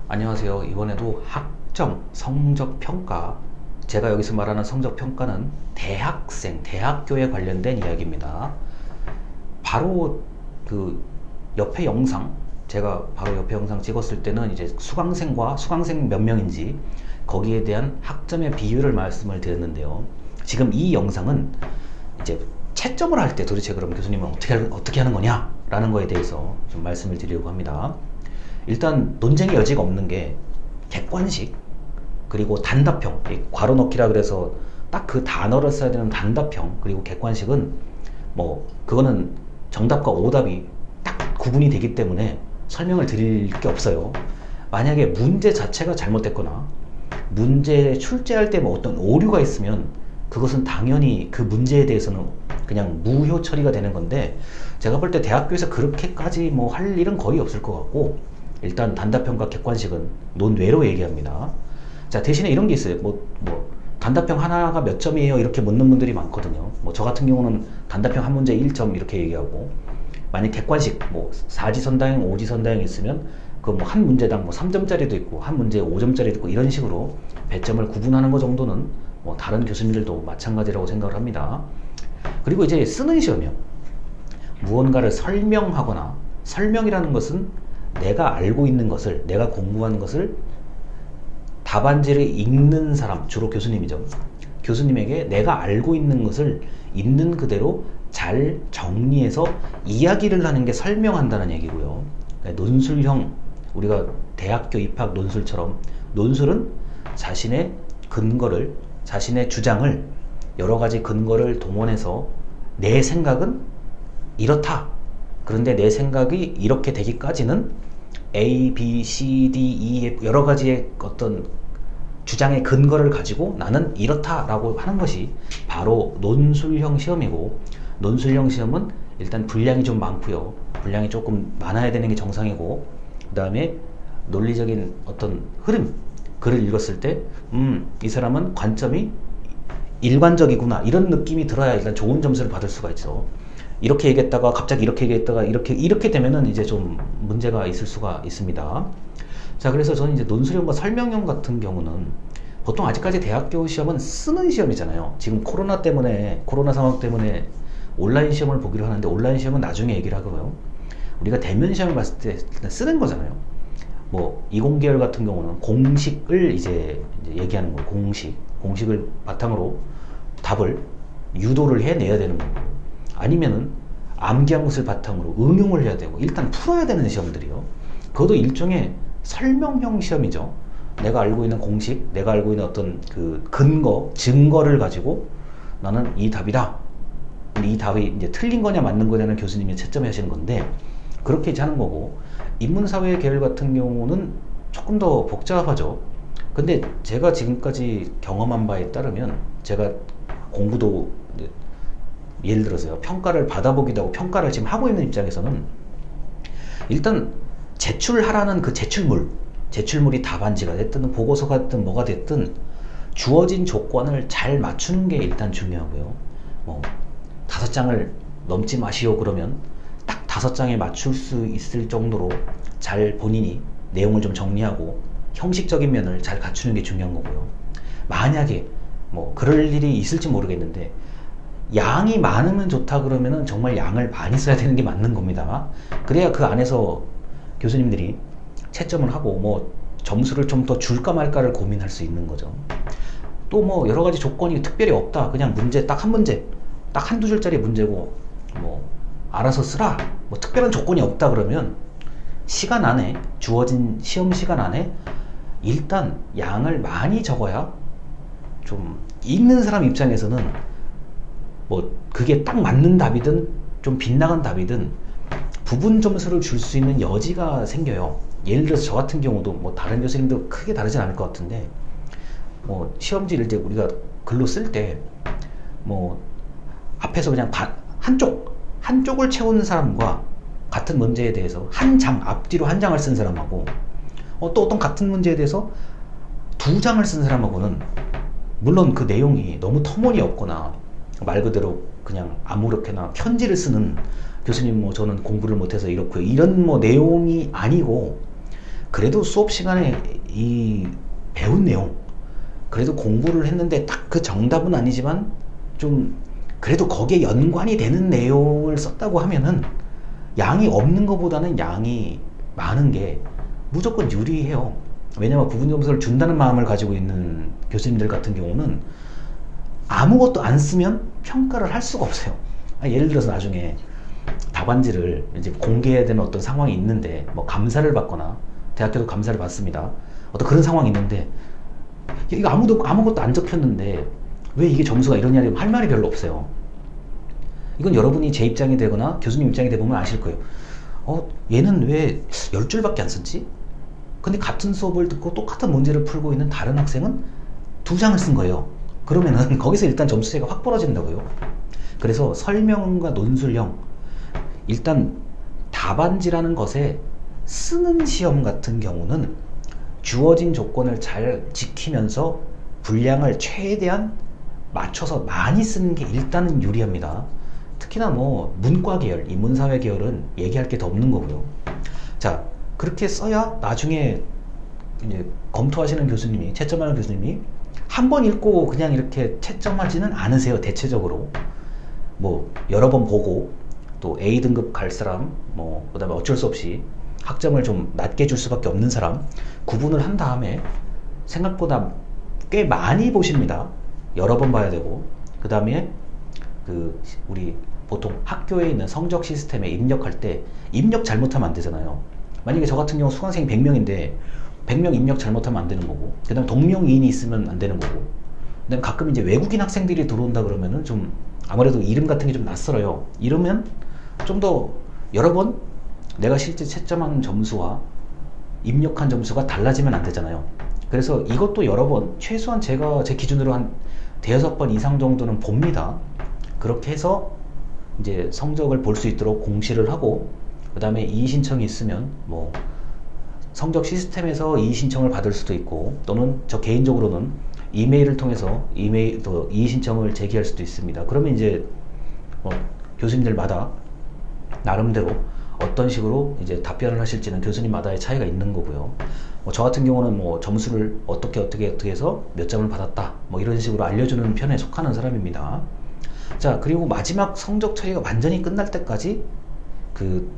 안녕하세요. 이번에도 학점, 성적평가, 제가 여기서 말하는 성적평가는 대학생, 대학교에 관련된 이야기입니다. 바로 그 옆에 영상, 제가 바로 옆에 영상 찍었을 때는 이제 수강생과 수강생 몇 명인지 거기에 대한 학점의 비율을 말씀을 드렸는데요. 지금 이 영상은 이제 채점을 할 때 도대체 그럼 교수님은 어떻게 하는 거냐? 라는 거에 대해서 좀 말씀을 드리려고 합니다. 일단 논쟁의 여지가 없는 게 객관식 그리고 단답형, 괄호 넣기라 그래서 딱 그 단어를 써야 되는 단답형 그리고 객관식은 뭐 그거는 정답과 오답이 딱 구분이 되기 때문에 설명을 드릴 게 없어요. 만약에 문제 자체가 잘못됐거나 문제 출제할 때 뭐 어떤 오류가 있으면 그것은 당연히 그 문제에 대해서는 그냥 무효 처리가 되는 건데, 제가 볼 때 대학교에서 그렇게까지 뭐 할 일은 거의 없을 것 같고, 일단 단답형과 객관식은 논외로 얘기합니다. 자, 대신에 이런 게 있어요. 단답형 하나가 몇 점이에요? 이렇게 묻는 분들이 많거든요. 뭐 저 같은 경우는 단답형 한 문제 1점 이렇게 얘기하고, 만약 객관식 뭐 4지선다형, 5지선다형 있으면 그 뭐 한 문제당 뭐 3점짜리도 있고 한 문제에 5점짜리도 있고 이런 식으로 배점을 구분하는 것 정도는 뭐 다른 교수님들도 마찬가지라고 생각을 합니다. 그리고 이제 쓰는 시험이요. 무언가를 설명하거나, 설명이라는 것은 내가 알고 있는 것을, 내가 공부한 것을 답안지를 읽는 사람, 주로 교수님이죠. 교수님에게 내가 알고 있는 것을 있는 그대로 잘 정리해서 이야기를 하는 게 설명한다는 얘기고요. 논술형, 우리가 대학교 입학 논술처럼 논술은 자신의 근거를, 자신의 주장을 여러 가지 근거를 동원해서 내 생각은 이렇다. 그런데 내 생각이 이렇게 되기까지는 A, B, C, D, E 여러 가지의 어떤 주장의 근거를 가지고 나는 이렇다라고 하는 것이 바로 논술형 시험이고, 논술형 시험은 일단 분량이 좀 많고요. 분량이 조금 많아야 되는 게 정상이고, 그 다음에 논리적인 어떤 흐름, 글을 읽었을 때 이 사람은 관점이 일관적이구나 이런 느낌이 들어야 일단 좋은 점수를 받을 수가 있어. 이렇게 얘기했다가 갑자기 이렇게 얘기했다가 이렇게 되면은 이제 좀 문제가 있을 수가 있습니다. 자, 그래서 저는 이제 논술형과 설명형 같은 경우는 보통 아직까지 대학교 시험은 쓰는 시험이잖아요. 지금 코로나 때문에, 코로나 상황 때문에 온라인 시험을 보기로 하는데, 온라인 시험은 나중에 얘기를 하고요. 우리가 대면 시험을 봤을 때 일단 쓰는 거잖아요. 뭐 이공계열 같은 경우는 공식을 이제 얘기하는 거예요. 공식을 바탕으로 답을 유도를 해내야 되는 거고, 아니면은 암기한 것을 바탕으로 응용을 해야 되고, 일단 풀어야 되는 시험들이요. 그것도 일종의 설명형 시험이죠. 내가 알고 있는 공식, 내가 알고 있는 어떤 그 근거, 증거를 가지고 나는 이 답이다. 이 답이 이제 틀린 거냐 맞는 거냐는 교수님이 채점해 하시는 건데, 그렇게 이제 하는 거고, 인문사회 계열 같은 경우는 조금 더 복잡하죠. 근데 제가 지금까지 경험한 바에 따르면, 제가 공부도 예를 들어서요, 평가를 받아보기도 하고 평가를 지금 하고 있는 입장에서는 일단 제출하라는 그 제출물이 답안지가 됐든 보고서가 됐든 뭐가 됐든 주어진 조건을 잘 맞추는 게 일단 중요하고요. 뭐 5장을 넘지 마시오 그러면 딱 5장에 맞출 수 있을 정도로 잘 본인이 내용을 좀 정리하고 형식적인 면을 잘 갖추는 게 중요한 거고요. 만약에 뭐 그럴 일이 있을지 모르겠는데 양이 많으면 좋다 그러면은 정말 양을 많이 써야 되는 게 맞는 겁니다. 그래야 그 안에서 교수님들이 채점을 하고 뭐 점수를 좀 더 줄까 말까를 고민할 수 있는 거죠. 또 뭐 여러 가지 조건이 특별히 없다. 그냥 문제 딱 한 문제, 딱 한두 줄짜리 문제고 뭐 알아서 쓰라. 뭐 특별한 조건이 없다 그러면 시간 안에, 주어진 시험 시간 안에 일단 양을 많이 적어야 좀 읽는 사람 입장에서는 뭐 그게 딱 맞는 답이든 좀 빗나간 답이든 부분 점수를 줄 수 있는 여지가 생겨요. 예를 들어서 저 같은 경우도 뭐 다른 교수님도 크게 다르진 않을 것 같은데, 뭐 시험지를 이제 우리가 글로 쓸 때 뭐 앞에서 그냥 한쪽을 채우는 사람과 같은 문제에 대해서 앞뒤로 한 장을 쓴 사람하고, 또 어떤 같은 문제에 대해서 2장을 쓴 사람하고는 물론 그 내용이 너무 터무니없거나 말 그대로 그냥 아무렇게나 편지를 쓰는, 교수님 뭐 저는 공부를 못해서 이렇고요, 이런 뭐 내용이 아니고 그래도 수업 시간에 이 배운 내용, 그래도 공부를 했는데 딱 그 정답은 아니지만 좀 그래도 거기에 연관이 되는 내용을 썼다고 하면은 양이 없는 것보다는 양이 많은 게 무조건 유리해요. 왜냐면 부분 점수를 준다는 마음을 가지고 있는 교수님들 같은 경우는 아무것도 안 쓰면 평가를 할 수가 없어요. 예를 들어서 나중에 답안지를 이제 공개해야 되는 어떤 상황이 있는데, 뭐 감사를 받거나, 대학교도 감사를 받습니다. 어떤 그런 상황이 있는데, 이거 아무것도 안 적혔는데 왜 이게 점수가 이러냐 할 말이 별로 없어요. 이건 여러분이 제 입장이 되거나 교수님 입장이 되보면 아실 거예요. 얘는 왜 10줄밖에 안 썼지? 근데 같은 수업을 듣고 똑같은 문제를 풀고 있는 다른 학생은 2장을 쓴 거예요. 그러면은 거기서 일단 점수차이가 확 벌어진다고요. 그래서 설명과 논술형, 일단 답안지라는 것에 쓰는 시험 같은 경우는 주어진 조건을 잘 지키면서 분량을 최대한 맞춰서 많이 쓰는 게 일단은 유리합니다. 특히나 뭐 문과 계열, 인문사회 계열은 얘기할 게 더 없는 거고요. 자, 그렇게 써야 나중에 이제 검토하시는 교수님이, 채점하는 교수님이 한 번 읽고 그냥 이렇게 채점하지는 않으세요. 대체적으로 뭐 여러 번 보고 또 A등급 갈 사람, 뭐 그다음에 어쩔 수 없이 학점을 좀 낮게 줄 수밖에 없는 사람 구분을 한 다음에 생각보다 꽤 많이 보십니다. 여러 번 봐야 되고, 그 다음에 우리 보통 학교에 있는 성적 시스템에 입력할 때 입력 잘못하면 안 되잖아요. 만약에 저 같은 경우 수강생이 100명인데 100명 입력 잘못하면 안 되는 거고, 그 다음에 동명이인이 있으면 안 되는 거고, 그 다음에 가끔 이제 외국인 학생들이 들어온다 그러면은 좀 아무래도 이름 같은 게 좀 낯설어요. 이러면 좀 더 여러 번 내가 실제 채점한 점수와 입력한 점수가 달라지면 안 되잖아요. 그래서 이것도 여러 번, 최소한 제가 제 기준으로 한 대여섯 번 이상 정도는 봅니다. 그렇게 해서 이제 성적을 볼 수 있도록 공시를 하고, 그 다음에 이의 신청이 있으면 뭐 성적 시스템에서 이의 신청을 받을 수도 있고, 또는 저 개인적으로는 이메일을 통해서 이의 신청을 제기할 수도 있습니다. 그러면 이제 교수님들마다 나름대로 어떤 식으로 이제 답변을 하실지는 교수님마다의 차이가 있는 거고요. 저 같은 경우는 뭐 점수를 어떻게 해서 몇 점을 받았다, 뭐 이런 식으로 알려주는 편에 속하는 사람입니다. 자, 그리고 마지막 성적 처리가 완전히 끝날 때까지 그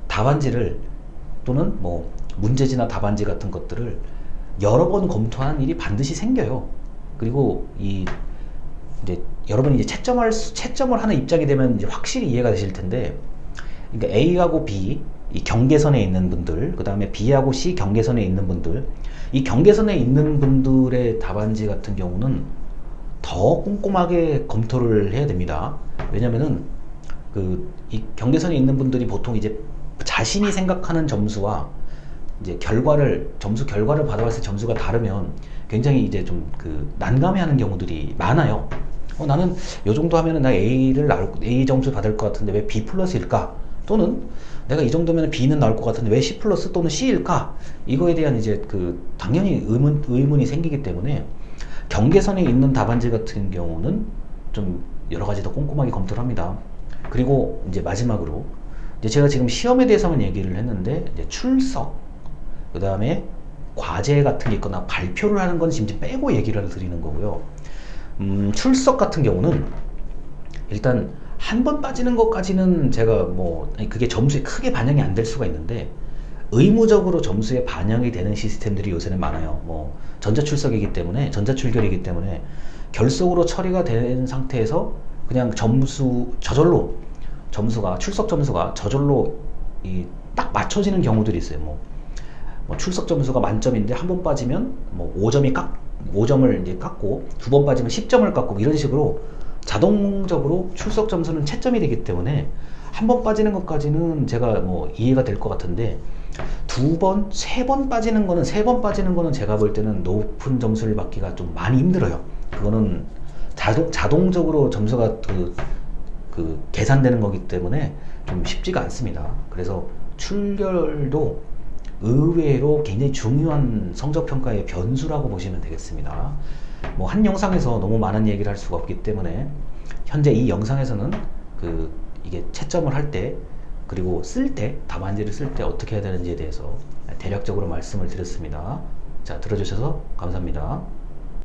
답안지를 또는 뭐 문제지나 답안지 같은 것들을 여러 번 검토하는 일이 반드시 생겨요. 그리고 이제 여러분이 이제 채점을 하는 입장이 되면 이제 확실히 이해가 되실 텐데, 그러니까 A하고 B 이 경계선에 있는 분들, 그 다음에 B하고 C 경계선에 있는 분들, 이 경계선에 있는 분들의 답안지 같은 경우는 더 꼼꼼하게 검토를 해야 됩니다. 왜냐면은 이 경계선에 있는 분들이 보통 이제 자신이 생각하는 점수와 이제 점수 결과를 받아봤을 때 점수가 다르면 굉장히 이제 좀 난감해하는 경우들이 많아요. 나는 요 정도 하면은 나 A 점수 받을 것 같은데 왜 B 플러스일까? 또는 내가 이 정도면 B는 나올 것 같은데 왜 C 플러스 또는 C일까? 이거에 대한 이제 당연히 의문이 생기기 때문에 경계선에 있는 답안지 같은 경우는 좀 여러 가지 더 꼼꼼하게 검토를 합니다. 그리고 이제 마지막으로 이제 제가 지금 시험에 대해서만 얘기를 했는데, 이제 출석, 그 다음에 과제 같은 게 있거나 발표를 하는 건 지금 빼고 얘기를 드리는 거고요. 출석 같은 경우는 일단 한 번 빠지는 것까지는 제가 그게 점수에 크게 반영이 안 될 수가 있는데, 의무적으로 점수에 반영이 되는 시스템들이 요새는 많아요. 전자출석이기 때문에, 전자출결이기 때문에 결석으로 처리가 된 상태에서 그냥 저절로 출석 점수가 저절로 딱 맞춰지는 경우들이 있어요. 출석 점수가 만점인데 한 번 빠지면 5점을 이제 깎고, 두 번 빠지면 10점을 깎고, 이런 식으로 자동적으로 출석 점수는 채점이 되기 때문에 한 번 빠지는 것까지는 제가 이해가 될 것 같은데, 세 번 빠지는 거는 제가 볼 때는 높은 점수를 받기가 좀 많이 힘들어요. 그거는 자동적으로 점수가 계산되는 거기 때문에 좀 쉽지가 않습니다. 그래서 출결도 의외로 굉장히 중요한 성적평가의 변수라고 보시면 되겠습니다. 한 영상에서 너무 많은 얘기를 할 수가 없기 때문에 현재 이 영상에서는 이게 채점을 할 때, 그리고 답안지를 쓸 때 어떻게 해야 되는지에 대해서 대략적으로 말씀을 드렸습니다. 자, 들어주셔서 감사합니다.